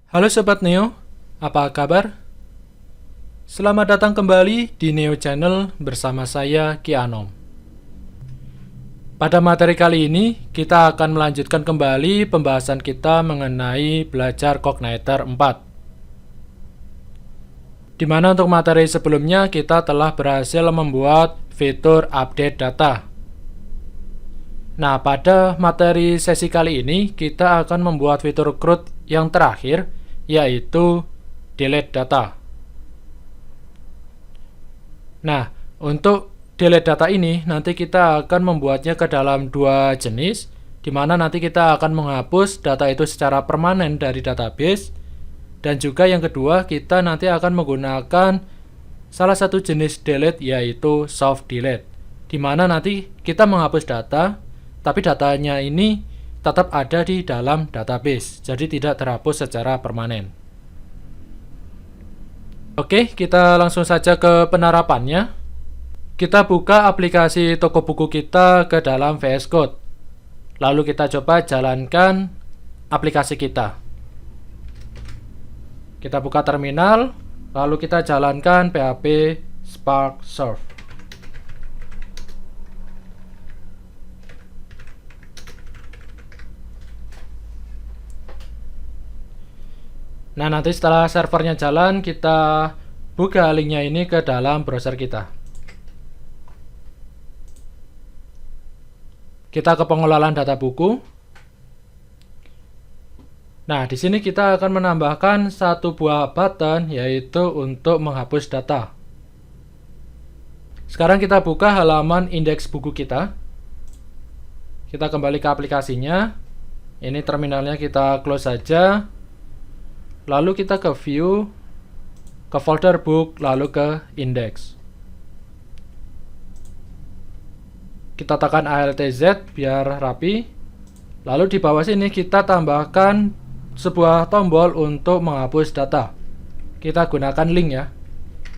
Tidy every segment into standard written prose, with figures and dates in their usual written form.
Halo Sobat Neo, apa kabar? Selamat datang kembali di Neo Channel bersama saya Ki Anom. Pada materi kali ini, kita akan melanjutkan kembali pembahasan kita mengenai belajar Cogniter 4. Di mana untuk materi sebelumnya kita telah berhasil membuat fitur update data. Nah, pada materi sesi kali ini, kita akan membuat fitur CRUD yang terakhir, yaitu delete data. Nah, untuk delete data ini nanti kita akan membuatnya ke dalam dua jenis, di mana nanti kita akan menghapus data itu secara permanen dari database, dan juga yang kedua kita nanti akan menggunakan salah satu jenis delete, yaitu soft delete, di mana nanti kita menghapus data, tapi datanya ini tetap ada di dalam database, jadi tidak terhapus secara permanen. Oke, kita langsung saja ke penerapannya. Kita buka aplikasi toko buku kita ke dalam VS Code. Lalu kita coba jalankan aplikasi kita. Kita buka terminal, lalu kita jalankan PHP Spark Surf. Nah, nanti setelah servernya jalan, kita buka linknya ini ke dalam browser kita. Kita ke pengelolaan data buku. Nah, di sini kita akan menambahkan satu buah button, yaitu untuk menghapus data. Sekarang kita buka halaman indeks buku kita. Kita kembali ke aplikasinya. Ini terminalnya kita close saja. Lalu kita ke view, ke folder book, lalu ke index. Kita tekan ALTZ biar rapi. Lalu di bawah sini kita tambahkan sebuah tombol untuk menghapus data. Kita gunakan link ya,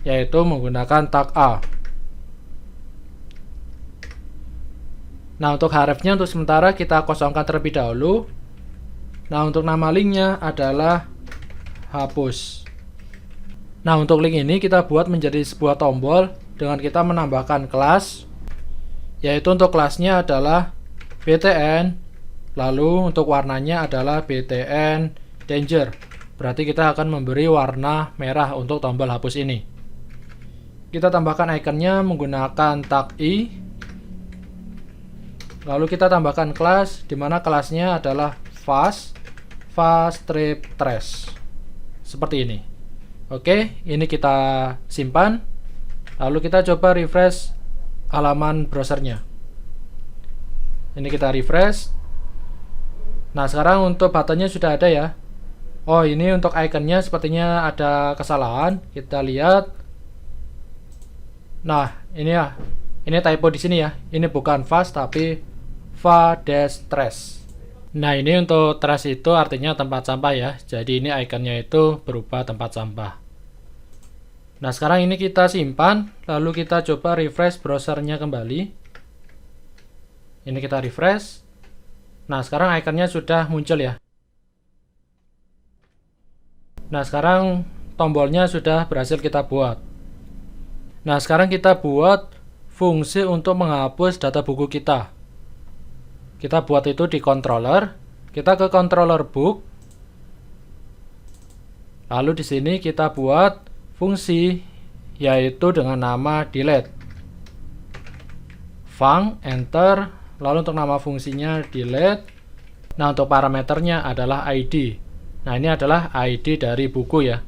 yaitu menggunakan tag A. Nah, untuk hrefnya untuk sementara kita kosongkan terlebih dahulu. Nah, untuk nama linknya adalah hapus. Nah, untuk link ini kita buat menjadi sebuah tombol dengan kita menambahkan kelas, yaitu untuk kelasnya adalah BTN, lalu untuk warnanya adalah BTN Danger. Berarti kita akan memberi warna merah untuk tombol hapus ini. Kita tambahkan ikonnya menggunakan tag I, lalu kita tambahkan kelas, di mana kelasnya adalah fast strip trace. Seperti ini. Oke, ini kita simpan. Lalu kita coba refresh halaman browsernya. Ini kita refresh. Nah, sekarang untuk buttonnya sudah ada ya. Oh, ini untuk ikonnya sepertinya ada kesalahan. Kita lihat. Nah, ini ya. Ini typo di sini ya. Ini bukan fast tapi fa-trace. Nah, ini untuk trash itu artinya tempat sampah ya. Jadi ini ikonnya itu berupa tempat sampah. Nah, sekarang ini kita simpan, lalu kita coba refresh browsernya kembali. Ini kita refresh. Nah, sekarang ikonnya sudah muncul ya. Nah, sekarang tombolnya sudah berhasil kita buat. Nah, sekarang kita buat fungsi untuk menghapus data buku kita. Kita buat itu di controller. Kita ke controller book. Lalu di sini kita buat fungsi, yaitu dengan nama delete. Func, enter. Lalu untuk nama fungsinya delete. Nah, untuk parameternya adalah ID. Nah, ini adalah ID dari buku ya.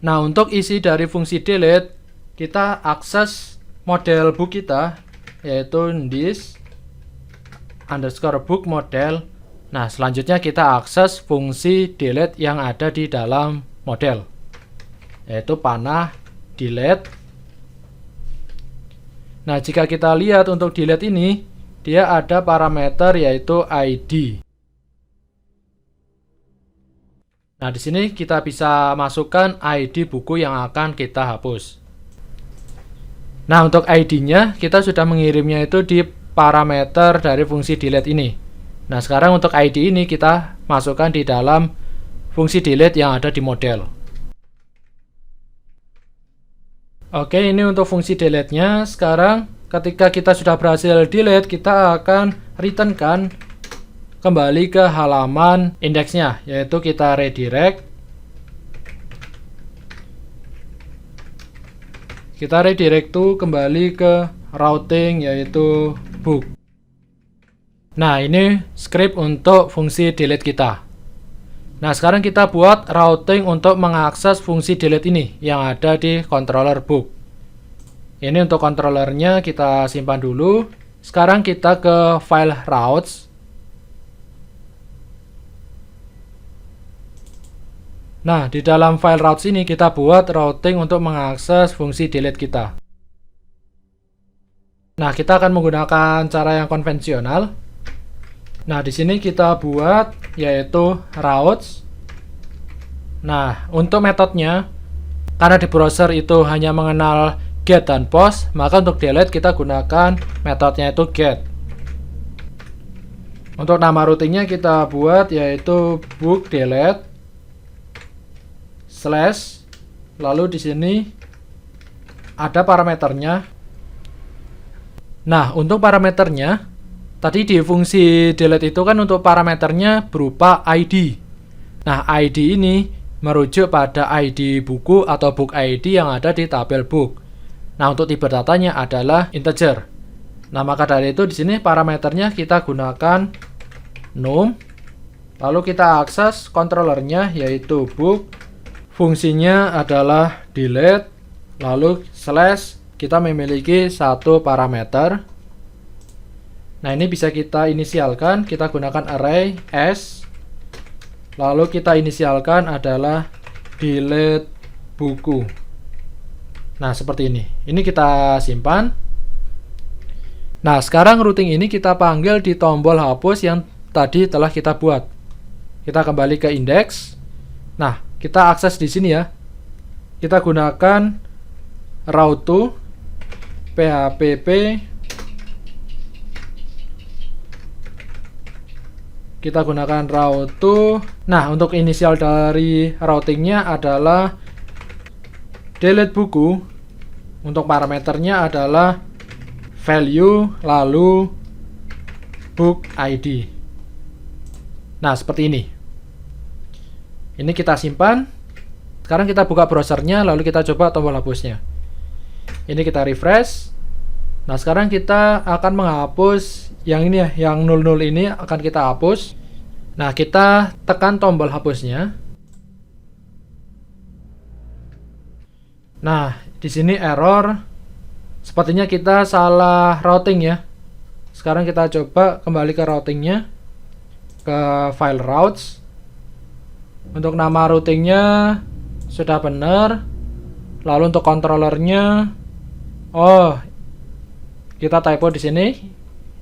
Nah, untuk isi dari fungsi delete, kita akses model book kita, yaitu this underscore book model. Nah, selanjutnya kita akses fungsi delete yang ada di dalam model, yaitu panah delete. Nah, jika kita lihat untuk delete ini, dia ada parameter yaitu ID. Nah, di sini kita bisa masukkan ID buku yang akan kita hapus. Nah, untuk ID-nya kita sudah mengirimnya itu di parameter dari fungsi delete ini. Nah, sekarang untuk ID ini kita masukkan di dalam fungsi delete yang ada di model. Oke, ini untuk fungsi delete-nya. Sekarang ketika kita sudah berhasil delete, kita akan return-kan kembali ke halaman indeksnya, yaitu kita redirect. Kita redirect to kembali ke routing, yaitu book. Nah, ini script untuk fungsi delete kita. Nah, sekarang kita buat routing untuk mengakses fungsi delete ini yang ada di controller book. Ini untuk controllernya kita simpan dulu. Sekarang kita ke file routes. Nah, di dalam file routes ini kita buat routing untuk mengakses fungsi delete kita. Nah, kita akan menggunakan cara yang konvensional. Nah, di sini kita buat yaitu routes. Nah, untuk metodenya, karena di browser itu hanya mengenal get dan post, maka untuk delete kita gunakan metodenya itu get. Untuk nama routingnya kita buat yaitu book delete slash, lalu di sini ada parameternya. Nah, untuk parameternya tadi di fungsi delete itu kan untuk parameternya berupa ID. Nah, ID ini merujuk pada ID buku atau book ID yang ada di tabel book. Nah, untuk tipe datanya adalah integer. Nah, maka dari itu di sini parameternya kita gunakan num. Lalu kita akses controllernya yaitu book. Fungsinya adalah delete. Lalu slash, kita memiliki satu parameter. Nah, ini bisa kita inisialkan, kita gunakan array s. Lalu kita inisialkan adalah delete buku. Nah, seperti ini. Ini kita simpan. Nah, sekarang routing ini kita panggil di tombol hapus yang tadi telah kita buat. Kita kembali ke index. Nah, kita akses di sini ya. Kita gunakan route to php. Kita gunakan route to. Nah, untuk inisial dari routingnya adalah delete buku. Untuk parameternya adalah value lalu book ID. Nah, seperti ini. Ini kita simpan. Sekarang kita buka browsernya, lalu kita coba tombol hapusnya. Ini kita refresh. Nah, sekarang kita akan menghapus yang ini ya, yang 00 ini akan kita hapus. Nah, kita tekan tombol hapusnya. Nah, di sini error. Sepertinya kita salah routing ya. Sekarang kita coba kembali ke routingnya, ke file routes. Untuk nama routingnya sudah benar. Lalu untuk controllernya, oh, kita typo di sini.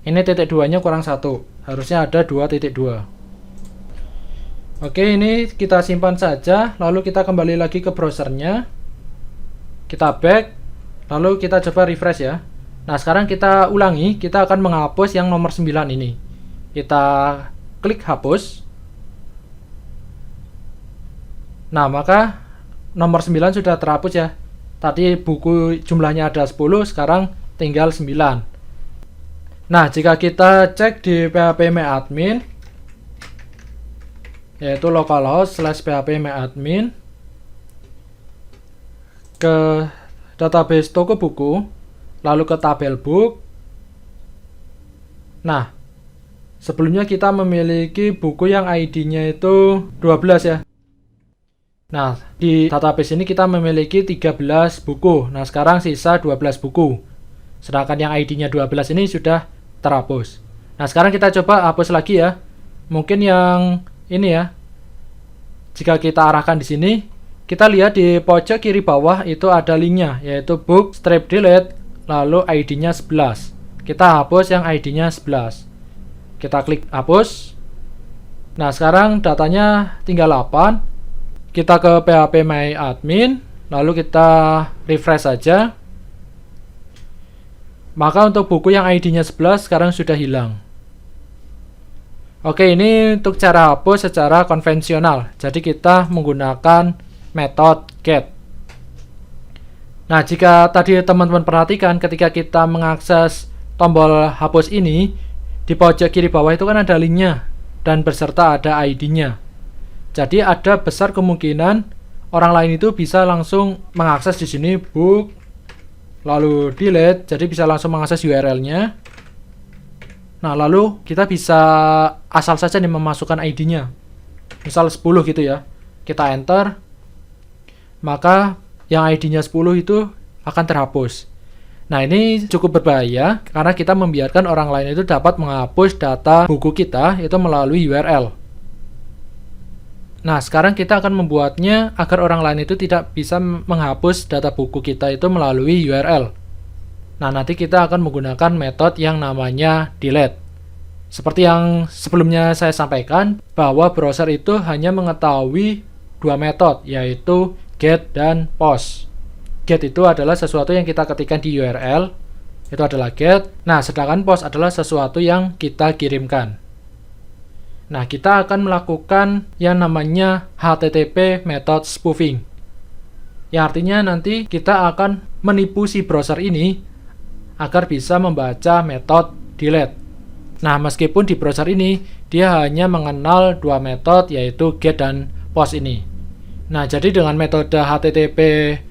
Ini titik 2-nya kurang 1. Harusnya ada 2.2. Oke, ini kita simpan saja. Lalu kita kembali lagi ke browsernya. Kita back. Lalu kita coba refresh ya. Nah, sekarang kita ulangi. Kita akan menghapus yang nomor 9 ini. Kita klik hapus. Nah, maka nomor 9 sudah terhapus ya. Tadi buku jumlahnya ada 10, sekarang tinggal 9. Nah, jika kita cek di php-myadmin, yaitu localhost /php-myadmin, ke database toko buku, lalu ke tabel book. Nah, sebelumnya kita memiliki buku yang ID-nya itu 12 ya. Nah, di database ini kita memiliki 13 buku. Nah, sekarang sisa 12 buku. Sedangkan yang ID-nya 12 ini sudah terhapus. Nah, sekarang kita coba hapus lagi ya. Mungkin yang ini ya. Jika kita arahkan di sini, kita lihat di pojok kiri bawah itu ada linknya, yaitu book strip delete, lalu ID-nya 11. Kita hapus yang ID-nya 11. Kita klik hapus. Nah, sekarang datanya tinggal 8. Kita ke php-myadmin, lalu kita refresh saja. Maka untuk buku yang ID-nya 11 sekarang sudah hilang. Oke, ini untuk cara hapus secara konvensional. Jadi kita menggunakan metode get. Nah, jika tadi teman-teman perhatikan ketika kita mengakses tombol hapus ini, di pojok kiri bawah itu kan ada linknya dan beserta ada ID-nya. Jadi ada besar kemungkinan orang lain itu bisa langsung mengakses di sini book, lalu delete, jadi bisa langsung mengakses URL-nya. Nah, lalu kita bisa asal saja nih memasukkan ID-nya. Misal 10 gitu ya. Kita enter. Maka yang ID-nya 10 itu akan terhapus. Nah, ini cukup berbahaya karena kita membiarkan orang lain itu dapat menghapus data buku kita itu melalui URL. Nah, sekarang kita akan membuatnya agar orang lain itu tidak bisa menghapus data buku kita itu melalui URL. Nah, nanti kita akan menggunakan metode yang namanya delete. Seperti yang sebelumnya saya sampaikan, bahwa browser itu hanya mengetahui dua metode, yaitu get dan post. Get itu adalah sesuatu yang kita ketikkan di URL, itu adalah get. Nah, sedangkan post adalah sesuatu yang kita kirimkan. Nah, kita akan melakukan yang namanya HTTP method spoofing. Yang artinya nanti kita akan menipu si browser ini agar bisa membaca metode delete. Nah, meskipun di browser ini dia hanya mengenal dua metode, yaitu get dan post ini. Nah, jadi dengan metode HTTP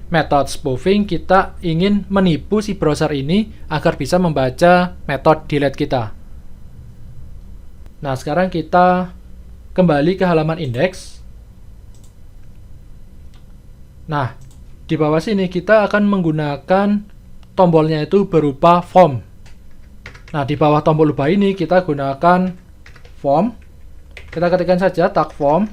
method spoofing kita ingin menipu si browser ini agar bisa membaca metode delete kita. Nah, sekarang kita kembali ke halaman indeks. Nah, di bawah sini kita akan menggunakan tombolnya itu berupa form. Nah, di bawah tombol ubah ini kita gunakan form. Kita ketikkan saja tag form.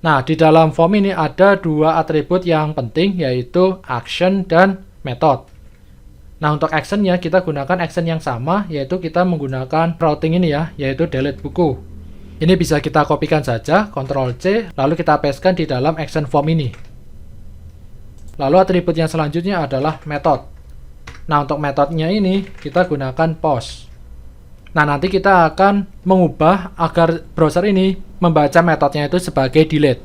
Nah, di dalam form ini ada dua atribut yang penting, yaitu action dan method. Nah, untuk actionnya kita gunakan action yang sama, yaitu kita menggunakan routing ini ya, yaitu delete buku. Ini bisa kita kopikan saja, Ctrl C, lalu kita pastekan di dalam action form ini. Lalu atribut yang selanjutnya adalah method. Nah, untuk metodenya ini kita gunakan post. Nah, nanti kita akan mengubah agar browser ini membaca metodenya itu sebagai delete.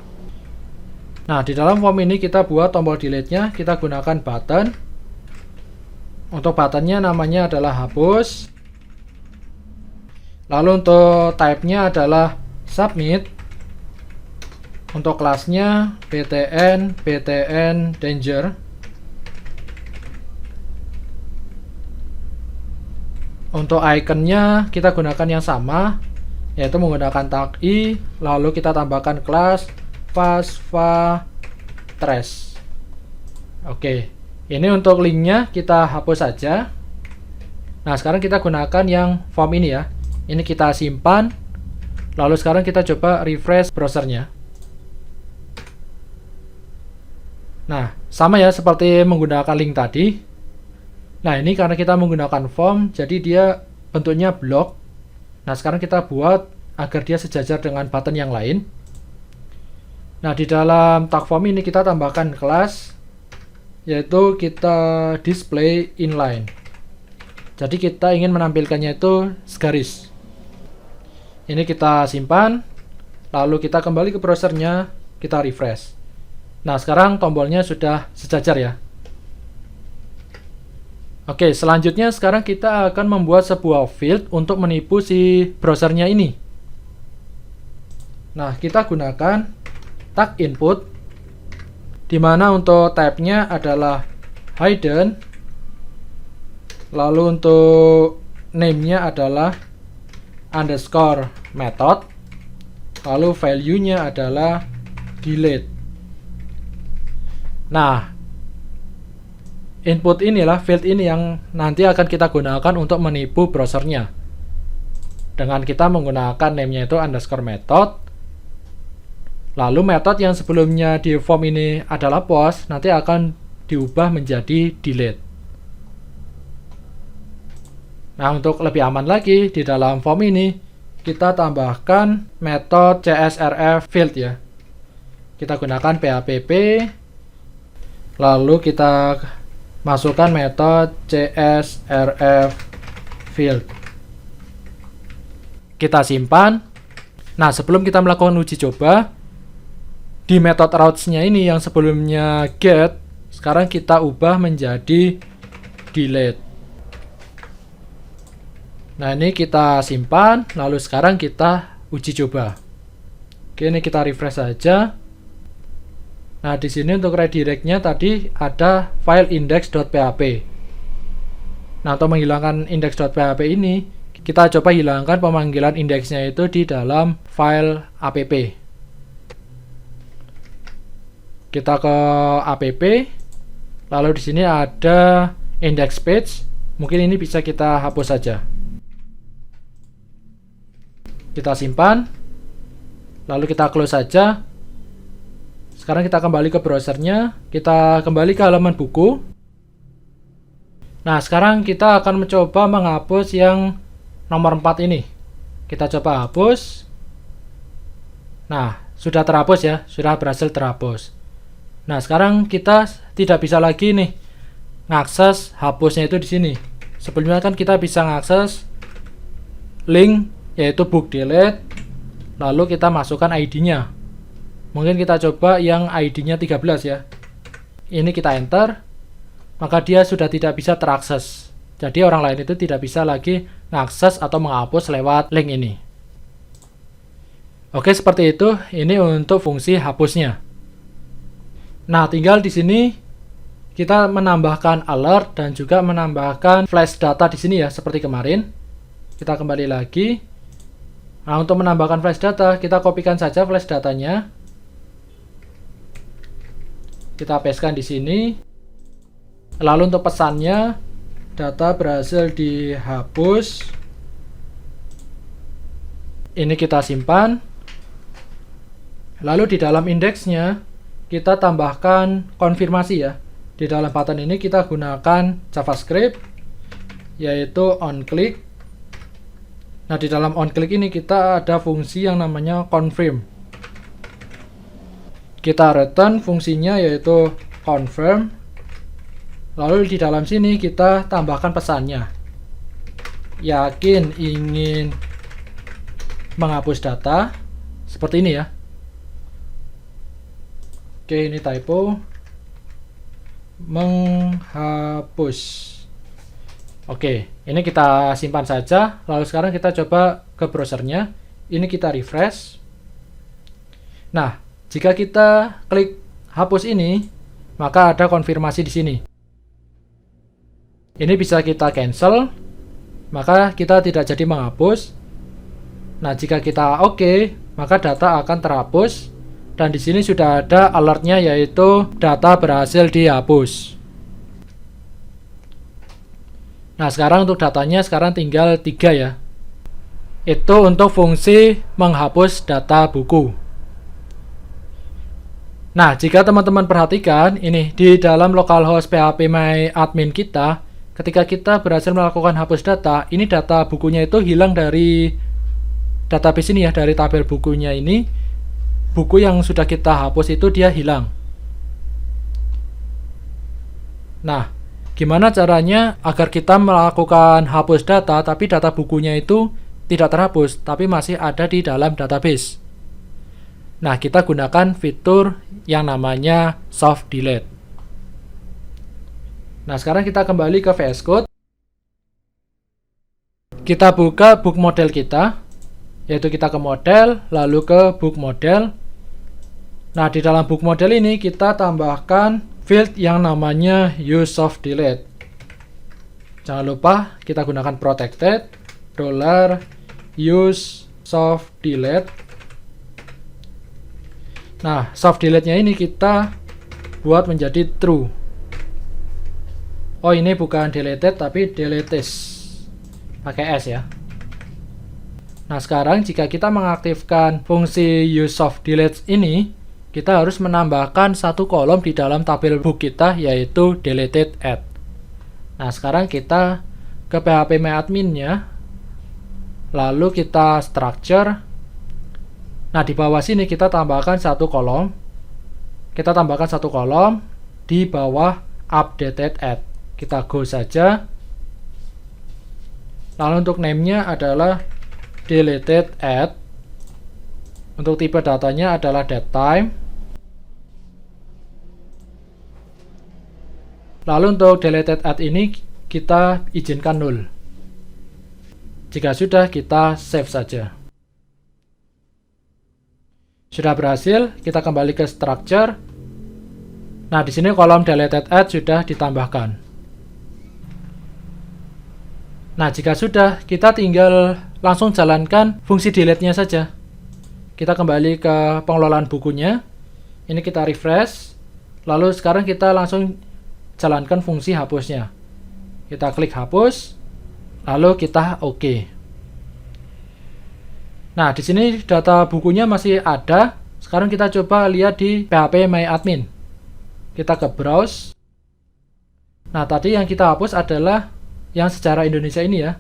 Nah, di dalam form ini kita buat tombol delete-nya, kita gunakan button. Untuk buttonnya namanya adalah hapus. Lalu untuk type-nya adalah submit. Untuk kelasnya btn danger. Untuk ikonnya kita gunakan yang sama, yaitu menggunakan tag i, lalu kita tambahkan kelas fastfa trace. Oke, ini untuk linknya kita hapus saja. Nah, sekarang kita gunakan yang form ini ya. Ini kita simpan. Lalu sekarang kita coba refresh browsernya. Nah, sama ya seperti menggunakan link tadi. Nah, ini karena kita menggunakan form, jadi dia bentuknya blok. Nah, sekarang kita buat agar dia sejajar dengan button yang lain. Nah, di dalam tag form ini kita tambahkan kelas, yaitu kita display inline. Jadi kita ingin menampilkannya itu segaris. Ini kita simpan, lalu kita kembali ke browsernya, kita refresh. Nah, sekarang tombolnya sudah sejajar ya. Oke, selanjutnya sekarang kita akan membuat sebuah field untuk menipu si browsernya ini. Nah, kita gunakan tag input, di mana untuk type-nya adalah hidden, lalu untuk name-nya adalah underscore method, lalu value-nya adalah delete. Nah, input inilah field ini yang nanti akan kita gunakan untuk menipu browsernya. Dengan kita menggunakan name-nya itu underscore method. Lalu method yang sebelumnya di form ini adalah post, nanti akan diubah menjadi delete. Nah, untuk lebih aman lagi, di dalam form ini kita tambahkan metode csrf field ya. Kita gunakan php. Lalu kita masukkan metode csrf field. Kita simpan. Nah, sebelum kita melakukan uji coba, di method routes-nya ini yang sebelumnya get, sekarang kita ubah menjadi delete. Nah, ini kita simpan, lalu sekarang kita uji coba. Oke, ini kita refresh saja. Nah, di sini untuk redirect-nya tadi ada file index.php. Nah, untuk menghilangkan index.php ini, kita coba hilangkan pemanggilan indeksnya itu di dalam file app. Kita ke app, lalu di sini ada index page. Mungkin ini bisa kita hapus saja. Kita simpan, lalu kita close saja. Sekarang kita kembali ke browsernya, kita kembali ke halaman buku. Nah, sekarang kita akan mencoba menghapus yang nomor 4 ini. Kita coba hapus. Nah, sudah terhapus ya, sudah berhasil terhapus. Nah, sekarang kita tidak bisa lagi nih ngakses hapusnya itu di sini. Sebelumnya kan kita bisa ngakses link yaitu book delete, lalu kita masukkan ID-nya. Mungkin kita coba yang ID-nya 13 ya. Ini kita enter, maka dia sudah tidak bisa terakses. Jadi orang lain itu tidak bisa lagi mengakses atau menghapus lewat link ini. Oke, seperti itu. Ini untuk fungsi hapusnya. Nah, tinggal di sini kita menambahkan alert dan juga menambahkan flash data di sini ya, seperti kemarin. Kita kembali lagi. Nah, untuk menambahkan flash data, kita kopikan saja flash datanya. Kita pastekan di sini. Lalu untuk pesannya, data berhasil dihapus. Ini kita simpan. Lalu di dalam indeksnya, kita tambahkan konfirmasi ya. Di dalam button ini kita gunakan JavaScript, yaitu onClick. Nah, di dalam onClick ini kita ada fungsi yang namanya confirm. Kita return fungsinya yaitu confirm. Lalu di dalam sini kita tambahkan pesannya. Yakin ingin menghapus data. Seperti ini ya. Oke, ini typo. Menghapus. Oke, ini kita simpan saja. Lalu sekarang kita coba ke browsernya. Ini kita refresh. Nah, jika kita klik hapus ini, maka ada konfirmasi di sini. Ini bisa kita cancel, maka kita tidak jadi menghapus. Nah, jika kita oke, maka data akan terhapus. Dan di sini sudah ada alertnya yaitu data berhasil dihapus. Nah, sekarang untuk datanya sekarang tinggal 3 ya. Itu untuk fungsi menghapus data buku. Nah, jika teman-teman perhatikan, ini di dalam localhost phpMyAdmin kita, ketika kita berhasil melakukan hapus data, ini data bukunya itu hilang dari database ini ya, dari tabel bukunya ini. Buku yang sudah kita hapus itu dia hilang. Nah, gimana caranya agar kita melakukan hapus data, tapi data bukunya itu tidak terhapus, tapi masih ada di dalam database? Nah, kita gunakan fitur yang namanya soft delete. Nah, sekarang kita kembali ke VS Code. Kita buka book model kita, yaitu kita ke model, lalu ke book model. Nah, di dalam book model ini kita tambahkan field yang namanya use soft delete. Jangan lupa kita gunakan protected $use soft delete. Nah, soft delete-nya ini kita buat menjadi true. Oh, ini bukan deleted tapi deletes. Pakai S ya. Nah, sekarang jika kita mengaktifkan fungsi use soft delete ini, kita harus menambahkan satu kolom di dalam tabel book kita yaitu deleted at. Nah, sekarang kita ke phpMyAdmin-nya. Lalu kita structure. Nah, di bawah sini kita tambahkan satu kolom. Kita tambahkan satu kolom di bawah updated at. Kita go saja. Lalu untuk name-nya adalah deleted at. Untuk tipe datanya adalah datetime. Lalu untuk deleted at ini kita izinkan null. Jika sudah, kita save saja. Sudah berhasil, kita kembali ke structure. Nah, di sini kolom deleted at sudah ditambahkan. Nah, jika sudah, kita tinggal langsung jalankan fungsi delete-nya saja. Kita kembali ke pengelolaan bukunya. Ini kita refresh. Lalu sekarang kita langsung jalankan fungsi hapusnya. Kita klik hapus, lalu kita OK. Nah, di sini data bukunya masih ada. Sekarang kita coba lihat di phpMyAdmin. Kita ke browse. Nah, tadi yang kita hapus adalah yang sejarah Indonesia ini ya.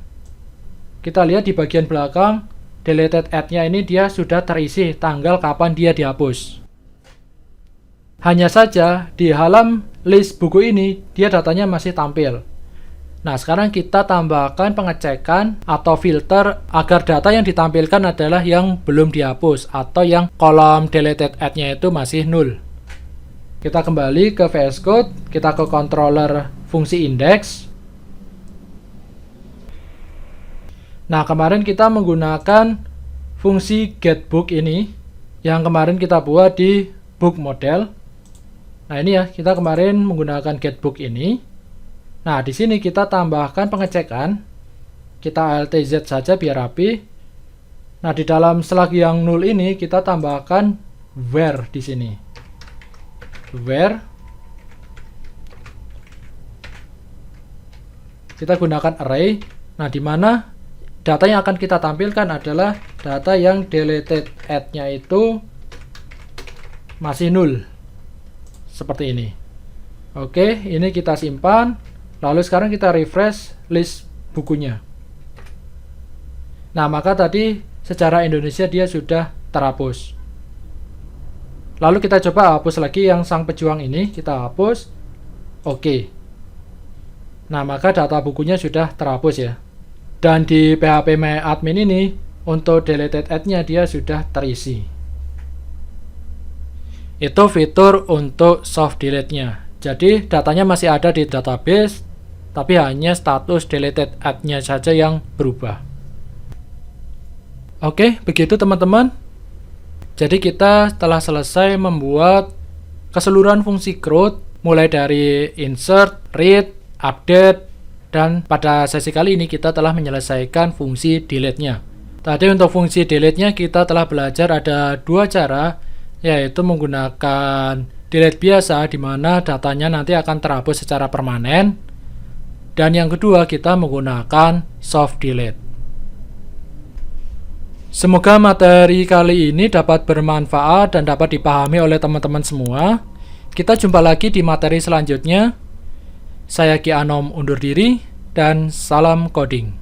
Kita lihat di bagian belakang, deleted at-nya ini dia sudah terisi tanggal kapan dia dihapus. Hanya saja di halaman list buku ini, dia datanya masih tampil. Nah, sekarang kita tambahkan pengecekan atau filter agar data yang ditampilkan adalah yang belum dihapus atau yang kolom deleted at-nya itu masih null. Kita kembali ke VS Code, kita ke controller fungsi index. Nah, kemarin kita menggunakan fungsi getBook ini yang kemarin kita buat di book model. Nah, ini ya, kita kemarin menggunakan getBook ini. Nah, di sini kita tambahkan pengecekan. Kita LTZ saja biar rapi. Nah, di dalam slug yang null ini kita tambahkan where di sini. Where kita gunakan array. Nah, di mana data yang akan kita tampilkan adalah data yang deleted at-nya itu masih null. Seperti ini. Oke, ini kita simpan. Lalu sekarang kita refresh list bukunya. Nah, maka tadi sejarah Indonesia dia sudah terhapus. Lalu kita coba hapus lagi yang sang pejuang ini, kita hapus. Oke. Nah, maka data bukunya sudah terhapus ya. Dan di phpMyAdmin ini, untuk deleted at-nya dia sudah terisi. Itu fitur untuk soft delete-nya. Jadi datanya masih ada di database, tapi hanya status deleted at-nya saja yang berubah. Oke, begitu teman-teman. Jadi kita telah selesai membuat keseluruhan fungsi CRUD, mulai dari insert, read, update, dan pada sesi kali ini kita telah menyelesaikan fungsi delete-nya. Tadi untuk fungsi delete-nya kita telah belajar ada dua cara, yaitu menggunakan delete biasa di mana datanya nanti akan terhapus secara permanen. Dan yang kedua, kita menggunakan soft delete. Semoga materi kali ini dapat bermanfaat dan dapat dipahami oleh teman-teman semua. Kita jumpa lagi di materi selanjutnya. Saya Ki Anom undur diri dan salam coding.